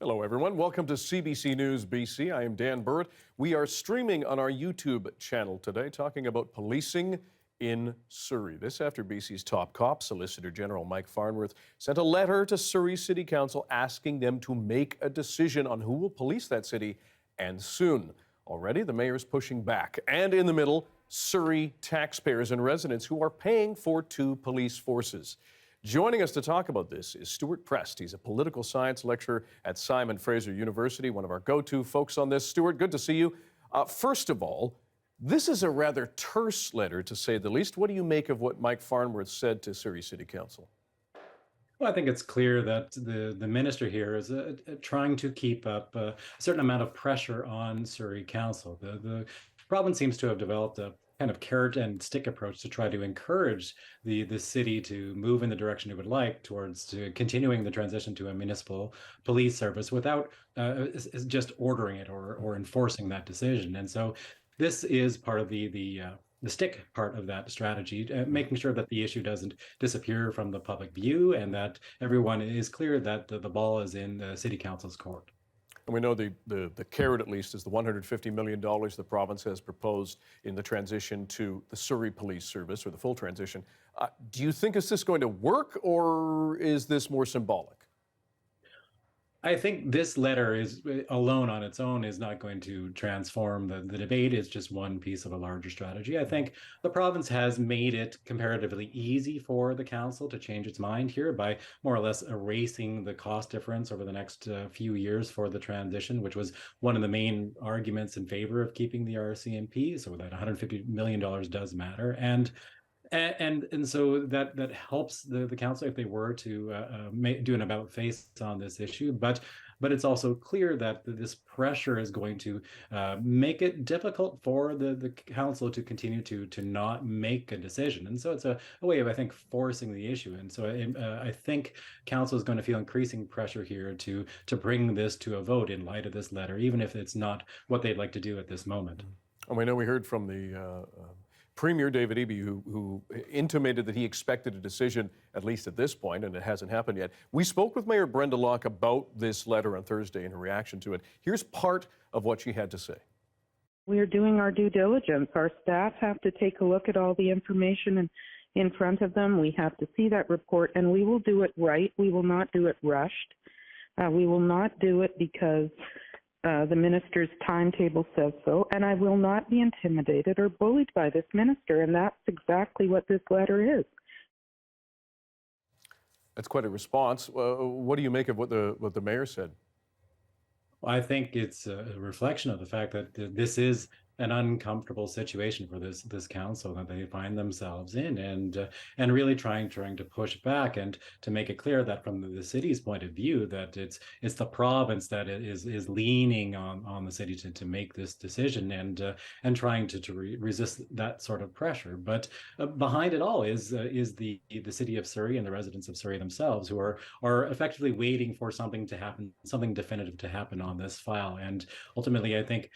Hello, everyone. Welcome to CBC News BC. I am Dan Burritt. We are streaming on our YouTube channel today, talking about policing in Surrey. This after BC's top cop, Solicitor General Mike Farnworth, sent a letter to Surrey City Council asking them to make a decision on who will police that city, and soon. Already, the mayor is pushing back. And in the middle, Surrey taxpayers and residents who are paying for two police forces. Joining us to talk about this is Stewart Prest. He's a political science lecturer at Simon Fraser University, one of our go-to folks on this. Stewart, good to see you. First of all, this is a rather terse letter, to say the least. What do you make of what Mike Farnworth said to Surrey City Council? Well, I think it's clear that the minister here is trying to keep up a certain amount of pressure on Surrey Council. The province seems to have developed a kind of carrot and stick approach to try to encourage the city to move in the direction it would like towards continuing the transition to a municipal police service without just ordering it or enforcing that decision. And so this is part of the stick part of that strategy, making sure that the issue doesn't disappear from the public view and that everyone is clear that the ball is in the city council's court. And we know the carrot, at least, is the $150 million the province has proposed in the transition to the Surrey Police Service, or the full transition. Do you think is this going to work, or is this more symbolic? I think this letter is alone on its own is not going to transform the debate. It's just one piece of a larger strategy. I think the province has made it comparatively easy for the council to change its mind here by more or less erasing the cost difference over the next few years for the transition, which was one of the main arguments in favor of keeping the RCMP. So that $150 million does matter. And so that helps the council if they were to do an about face on this issue, but it's also clear that this pressure is going to make it difficult for the council to continue to not make a decision, and so it's a way of, I think, forcing the issue. And so I think council is going to feel increasing pressure here to bring this to a vote in light of this letter, even if it's not what they'd like to do at this moment. And we know we heard from the Premier David Eby, who intimated that he expected a decision, at least at this point, and it hasn't happened yet. We spoke with Mayor Brenda Locke about this letter on Thursday and her reaction to it. Here's part of what she had to say. We are doing our due diligence. Our staff have to take a look at all the information in front of them. We have to see that report, and we will do it right. We will not do it rushed. We will not do it because the minister's timetable says so, and I will not be intimidated or bullied by this minister, and that's exactly what this letter is. That's quite a response. What do you make of what the mayor said? I think it's a reflection of the fact that this is an uncomfortable situation for this council that they find themselves in, and really trying to push back and to make it clear that from the city's point of view that it's the province that is leaning on the city to make this decision and trying to resist that sort of pressure. But behind it all is the city of Surrey and the residents of Surrey themselves, who are effectively waiting for something to happen, something definitive to happen on this file. And ultimately, I think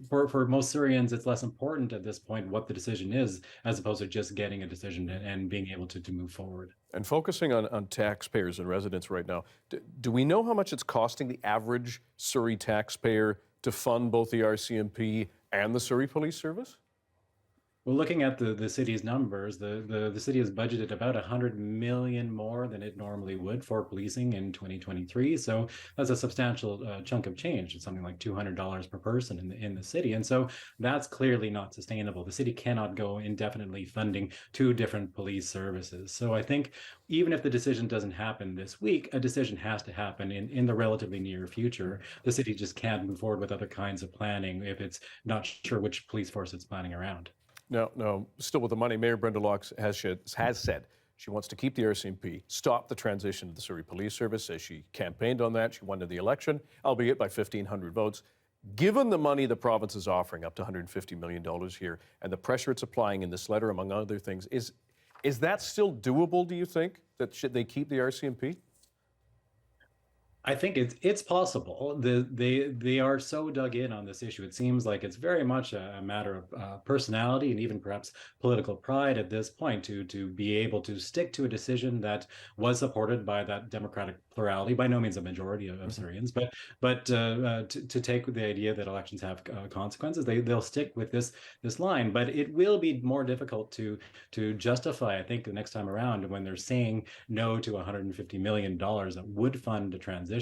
for most Surreyans, it's less important at this point what the decision is, as opposed to just getting a decision and being able to move forward. And focusing on taxpayers and residents right now, do we know how much it's costing the average Surrey taxpayer to fund both the RCMP and the Surrey Police Service? Well, looking at the city's numbers, the city has budgeted about $100 million more than it normally would for policing in 2023. So that's a substantial chunk of change. It's something like $200 per person in the city, and so that's clearly not sustainable. The city cannot go indefinitely funding two different police services. So I think even if the decision doesn't happen this week, a decision has to happen in the relatively near future. The city just can't move forward with other kinds of planning if it's not sure which police force it's planning around. No, still with the money, Mayor Brenda Locke has said she wants to keep the RCMP, stop the transition to the Surrey Police Service, as she campaigned on that. She won the election, albeit by 1,500 votes. Given the money the province is offering, up to $150 million here, and the pressure it's applying in this letter, among other things, is that still doable, do you think, that should they keep the RCMP? I think it's possible. They are so dug in on this issue. It seems like it's very much a matter of personality and even perhaps political pride at this point to be able to stick to a decision that was supported by that democratic plurality, by no means a majority of Syrians, but to take the idea that elections have consequences. They'll stick with this line, but it will be more difficult to justify, I think, the next time around when they're saying no to $150 million that would fund a transition.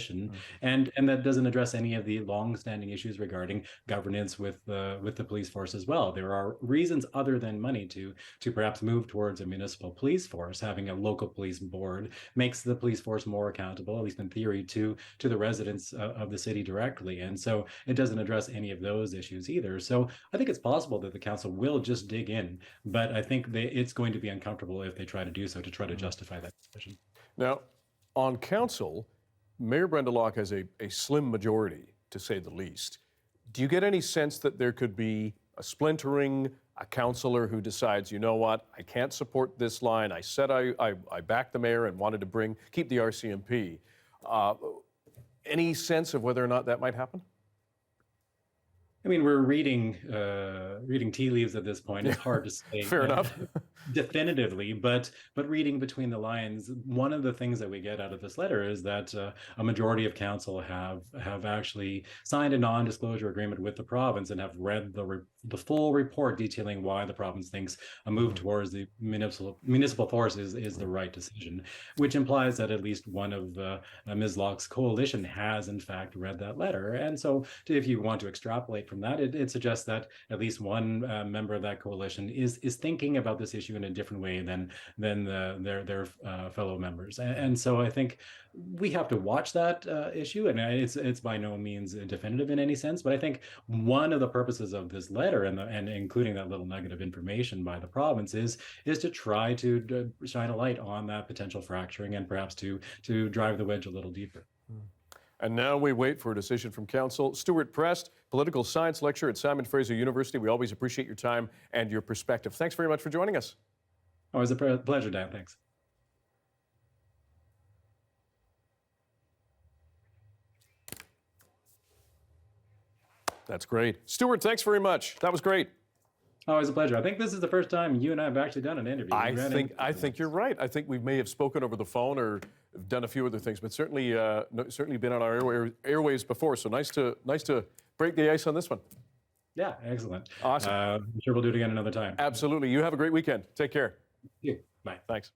And that doesn't address any of the long-standing issues regarding governance with the police force as well. There are reasons other than money to perhaps move towards a municipal police force. Having a local police board makes the police force more accountable, at least in theory, to the residents of the city directly. And so it doesn't address any of those issues either. So I think it's possible that the council will just dig in, but I think it's going to be uncomfortable if they try to do so, to try to justify that decision. Now, on council, Mayor Brenda Locke has a slim majority, to say the least. Do you get any sense that there could be a splintering, a councillor who decides, you know what, I can't support this line. I said I backed the mayor and wanted to keep the RCMP. Any sense of whether or not that might happen? I mean, we're reading tea leaves at this point. It's hard to say. Fair enough. Definitively, but reading between the lines, one of the things that we get out of this letter is that a majority of council have actually signed a non-disclosure agreement with the province and have read the full report detailing why the province thinks a move towards the municipal force is the right decision, which implies that at least one of Ms. Locke's coalition has in fact read that letter. And so if you want to extrapolate from that, it suggests that at least one member of that coalition is thinking about this issue in a different way than their fellow members. And so I think we have to watch that issue, and it's by no means definitive in any sense. But I think one of the purposes of this letter and including that little nugget of information by the province is to try to shine a light on that potential fracturing and perhaps to drive the wedge a little deeper. And now we wait for a decision from council. Stewart Prest, political science lecturer at Simon Fraser University. We always appreciate your time and your perspective. Thanks very much for joining us. Always a pleasure, Dan. Thanks. That's great. Stewart, thanks very much. That was great. Always a pleasure. I think this is the first time you and I have actually done an interview. I think you're right. I think we may have spoken over the phone or done a few other things, but certainly been on our airwaves before. So nice to break the ice on this one. Yeah, excellent. Awesome. I'm sure we'll do it again another time. Absolutely. You have a great weekend. Take care. Yeah. Bye. Thanks.